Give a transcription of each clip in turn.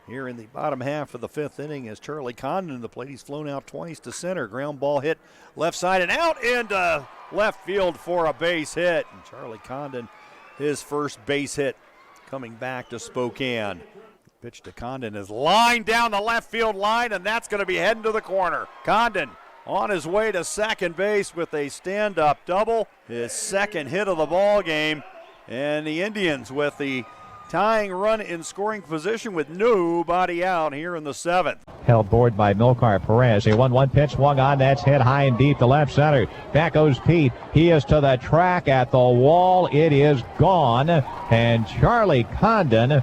here in the bottom half of the fifth inning as Charlie Condon to the plate. He's flown out twice to center. Ground ball hit left side and out into left field for a base hit. And Charlie Condon, his first base hit coming back to Spokane. Pitch to Condon is lined down the left field line, and that's going to be heading to the corner. Condon on his way to second base with a stand-up double, his second hit of the ball game, and the Indians with the tying run in scoring position with nobody out here in the seventh. Held board by Milcar Perez. A 1-1 pitch swung on. That's hit high and deep to left center. Back goes Pete. He is to the track at the wall. It is gone. And Charlie Condon,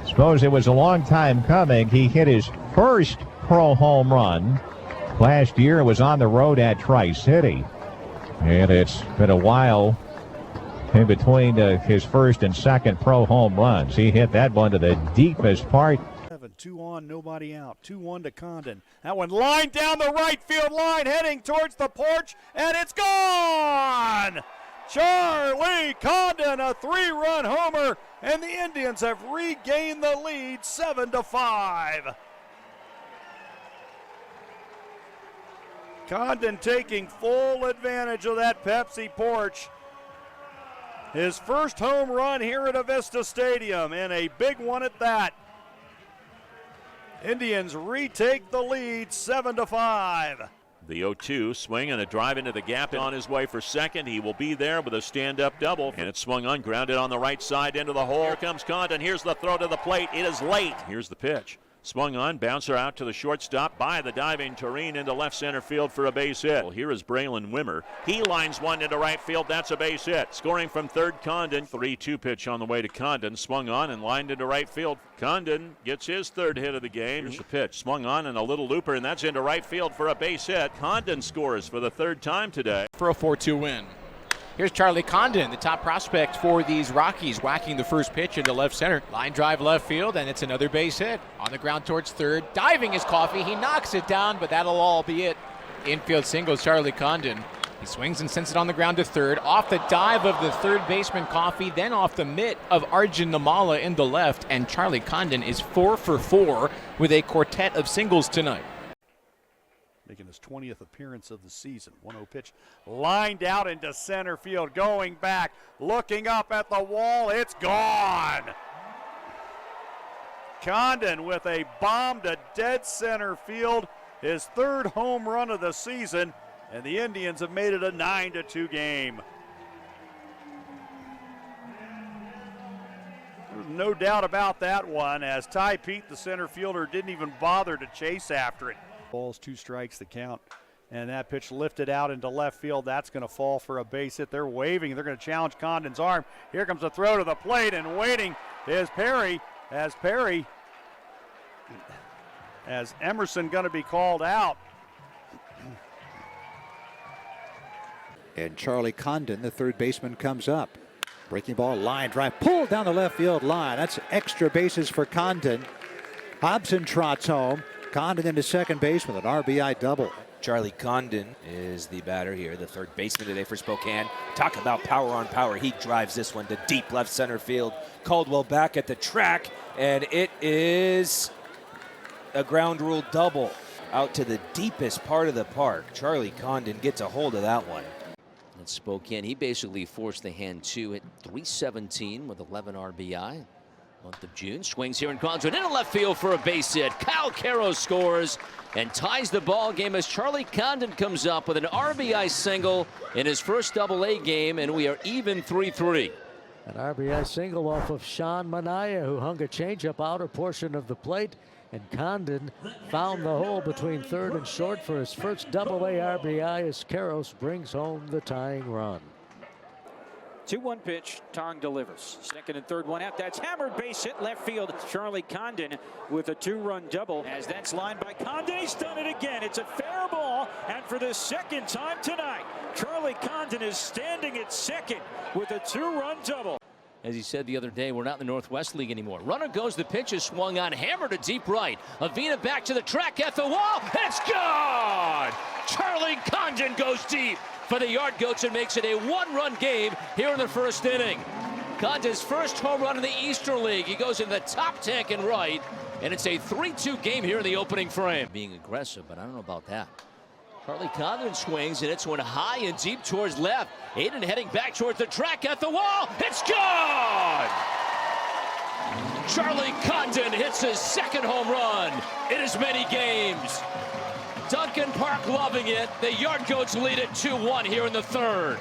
suppose it was a long time coming. He hit his first pro home run. Last year it was on the road at Tri-City. And it's been a while in between his first and second pro home runs. He hit that one to the deepest part. 2 on, nobody out. 2-1 to Condon. That one lined down the right field line, heading towards the porch, and it's gone! Charlie Condon, a 3-run homer, and the Indians have regained the lead 7-5. Condon taking full advantage of that Pepsi porch. His first home run here at Avista Stadium, and a big one at that. Indians retake the lead 7-5. The 0-2 swing and a drive into the gap on his way for second. He will be there with a stand-up double. And it's swung on, grounded on the right side into the hole. Here comes Condon. Here's the throw to the plate. It is late. Here's the pitch. Swung on, bouncer out to the shortstop by the diving Tureen into left center field for a base hit. Well, here is Braylon Wimmer. He lines one into right field. That's a base hit. Scoring from third, Condon. 3-2 pitch on the way to Condon. Swung on and lined into right field. Condon gets his third hit of the game. Here's the pitch. Swung on and a little looper, and that's into right field for a base hit. Condon scores for the third time today. For a 4-2 win. Here's Charlie Condon, the top prospect for these Rockies, whacking the first pitch into left center. Line drive left field, and it's another base hit. On the ground towards third, diving is Coffey. He knocks it down, but that'll all be it. Infield singles Charlie Condon. He swings and sends it on the ground to third. Off the dive of the third baseman Coffey, then off the mitt of Arjun Namala in the left, and Charlie Condon is 4 for 4 with a quartet of singles tonight. Making his 20th appearance of the season. 1-0 pitch lined out into center field, going back, looking up at the wall. It's gone. Condon with a bomb to dead center field, his third home run of the season, and the Indians have made it a 9-2 game. There's no doubt about that one, as Ty Pete, the center fielder, didn't even bother to chase after it. Balls, 2 strikes the count, and that pitch lifted out into left field. That's going to fall for a base hit. They're waving. They're going to challenge Condon's arm. Here comes the throw to the plate, and waiting is Perry. As Emerson going to be called out. And Charlie Condon, the third baseman, comes up. Breaking ball, line drive, pulled down the left field line. That's extra bases for Condon. Hobson trots home. Condon into second base with an RBI double. Charlie Condon is the batter here, the third baseman today for Spokane. Talk about power on power. He drives this one to deep left center field. Caldwell back at the track, and it is a ground rule double out to the deepest part of the park. Charlie Condon gets a hold of that one. And Spokane, he basically forced the hand two at 317 with 11 RBI. Month of June, swings here in Concord into left field for a base hit. Kyle Caro scores and ties the ball game as Charlie Condon comes up with an RBI single in his first Double-A game, and we are even 3-3. An RBI single off of Sean Manaya, who hung a changeup outer portion of the plate, and Condon found the hole between third and short for his first Double-A RBI as Caros brings home the tying run. 2-1 pitch, Tong delivers. Second and third one out. That's hammered base hit left field. Charlie Condon with a 2-run double. As that's lined by Condon, he's done it again. It's a fair ball, and for the second time tonight, Charlie Condon is standing at second with a 2-run double. As he said the other day, we're not in the Northwest League anymore. Runner goes, the pitch is swung on, hammer to deep right. Avina back to the track at the wall. It's gone! Charlie Condon goes deep for the Yard Goats and makes it a 1-run game here in the first inning. Condon's first home run in the Eastern League. He goes in the top tank and right. And it's a 3-2 game here in the opening frame. Being aggressive, but I don't know about that. Charlie Condon swings, and it's one high and deep towards left. Aiden heading back towards the track at the wall. It's gone! Charlie Condon hits his second home run in as many games. Duncan Park loving it. The Yard Goats lead it 2-1 here in the third.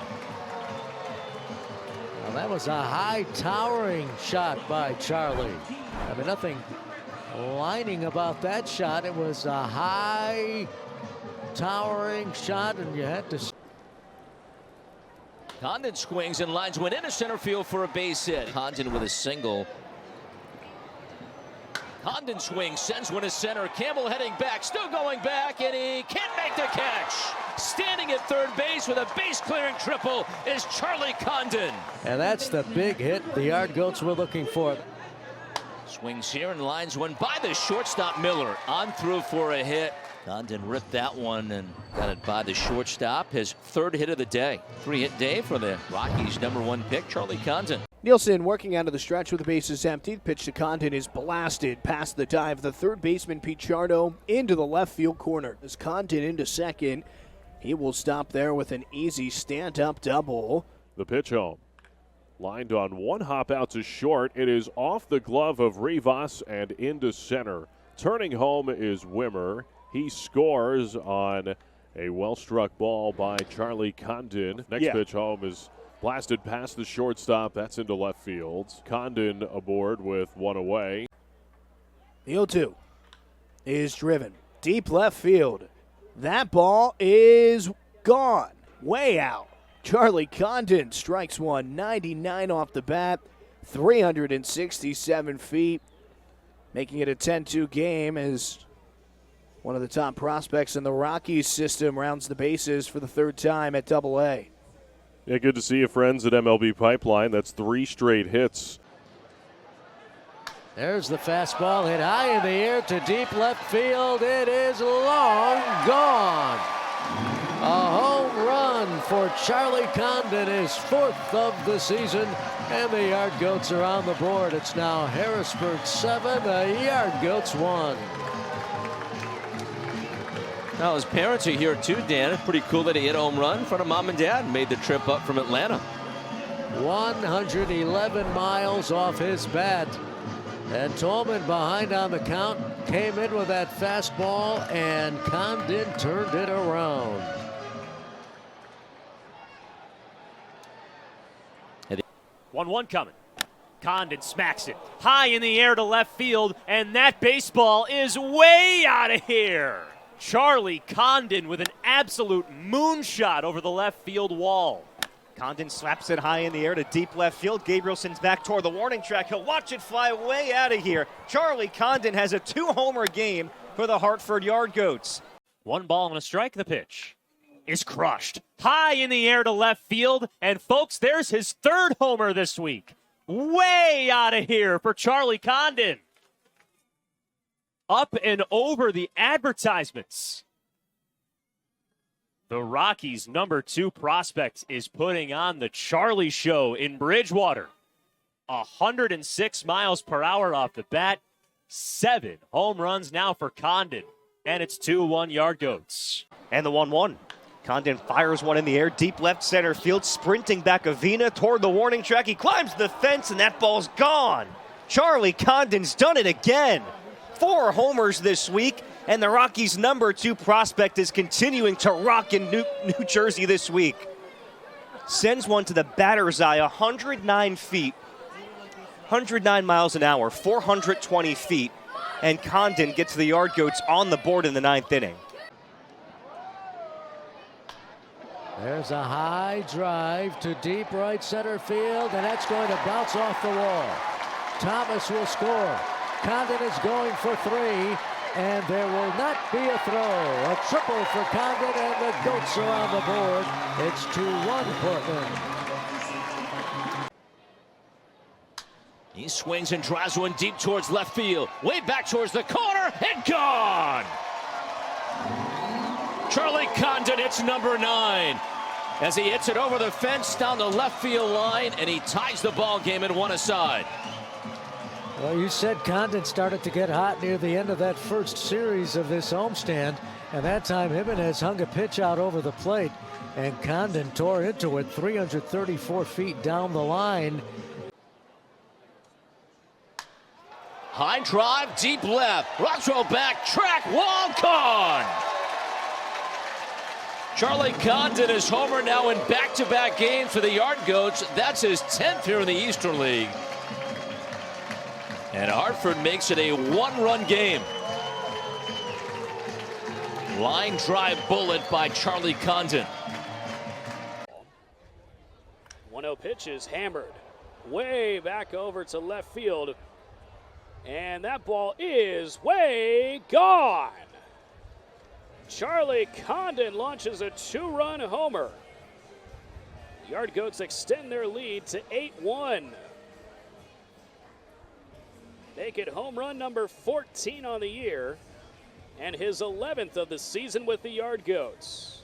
Well, that was a high towering shot by Charlie. I mean, nothing lining about that shot. It was a high towering shot, and you had to. Condon swings and lines one into center field for a base hit. Condon with a single. Condon swings, sends one to center. Campbell heading back, still going back, and he can't make the catch. Standing at third base with a base-clearing triple is Charlie Condon. And that's the big hit the Yard Goats were looking for. Swings here and lines one by the shortstop Miller. On through for a hit. Condon ripped that one and got it by the shortstop. His third hit of the day. 3-hit day for the Rockies' #1 pick, Charlie Condon. Nielsen working out of the stretch with the bases empty. The pitch to Condon is blasted past the dive. The third baseman, Pichardo, into the left field corner. As Condon into second, he will stop there with an easy stand-up double. The pitch home. Lined on one hop out to short. It is off the glove of Rivas and into center. Turning home is Wimmer. He scores on a well-struck ball by Charlie Condon. Next pitch home is blasted past the shortstop. That's into left field. Condon aboard with one away. The 0-2 is driven deep left field. That ball is gone. Way out. Charlie Condon strikes one, 99 off the bat, 367 feet, making it a 10-2 game as one of the top prospects in the Rockies system rounds the bases for the third time at Double-A. Yeah, good to see you, friends at MLB Pipeline. That's 3 straight hits. There's the fastball hit high in the air to deep left field. It is long gone. A home run for Charlie Condon, his 4th of the season, and the Yard Goats are on the board. It's now Harrisburg 7, the Yard Goats 1. Now his parents are here too, Dan. It's pretty cool that he hit a home run in front of mom and dad and made the trip up from Atlanta. 111 miles off his bat. And Tolman behind on the count came in with that fastball, and Condon turned it around. 1-1 coming. Condon smacks it high in the air to left field, and that baseball is way out of here. Charlie Condon with an absolute moonshot over the left field wall. Condon slaps it high in the air to deep left field. Gabrielson's back toward the warning track. He'll watch it fly way out of here. Charlie Condon has a 2-homer game for the Hartford Yard Goats. 1 ball and a strike. The pitch is crushed high in the air to left field. And folks, there's his 3rd homer this week. Way out of here for Charlie Condon. Up and over the advertisements. The Rockies' #2 prospect is putting on the Charlie Show in Bridgewater. 106 miles per hour off the bat. 7 home runs now for Condon. And it's 2-1 Yard Goats. And the 1-1. Condon fires one in the air, deep left center field, sprinting back Avina toward the warning track. He climbs the fence, and that ball's gone. Charlie Condon's done it again. 4 homers this week, and the Rockies' #2 prospect is continuing to rock in New Jersey this week. Sends one to the batter's eye, 109 feet, 109 miles an hour, 420 feet, and Condon gets the Yard Goats on the board in the 9th inning. There's a high drive to deep right center field, and that's going to bounce off the wall. Thomas will score. Condon is going for 3, and there will not be a throw. A triple for Condon, and the Goats are on the board. It's 2-1 Portland. He swings and drives one deep towards left field. Way back towards the corner, and gone! Charlie Condon hits #9 as he hits it over the fence down the left field line, and he ties the ball game at 1 aside. Well, you said Condon started to get hot near the end of that first series of this homestand, and that time Jimenez hung a pitch out over the plate, and Condon tore into it 334 feet down the line. High drive, deep left. Rock throw back, track, wall, gone. Charlie Condon is homer now in back-to-back games for the Yard Goats. That's his 10th here in the Eastern League. And Hartford makes it a one-run game. Line drive bullet by Charlie Condon. 1-0 pitch is hammered way back over to left field. And that ball is way gone. Charlie Condon launches a 2-run homer. The Yard Goats extend their lead to 8-1. Make it home run number 14 on the year and his 11th of the season with the Yard Goats.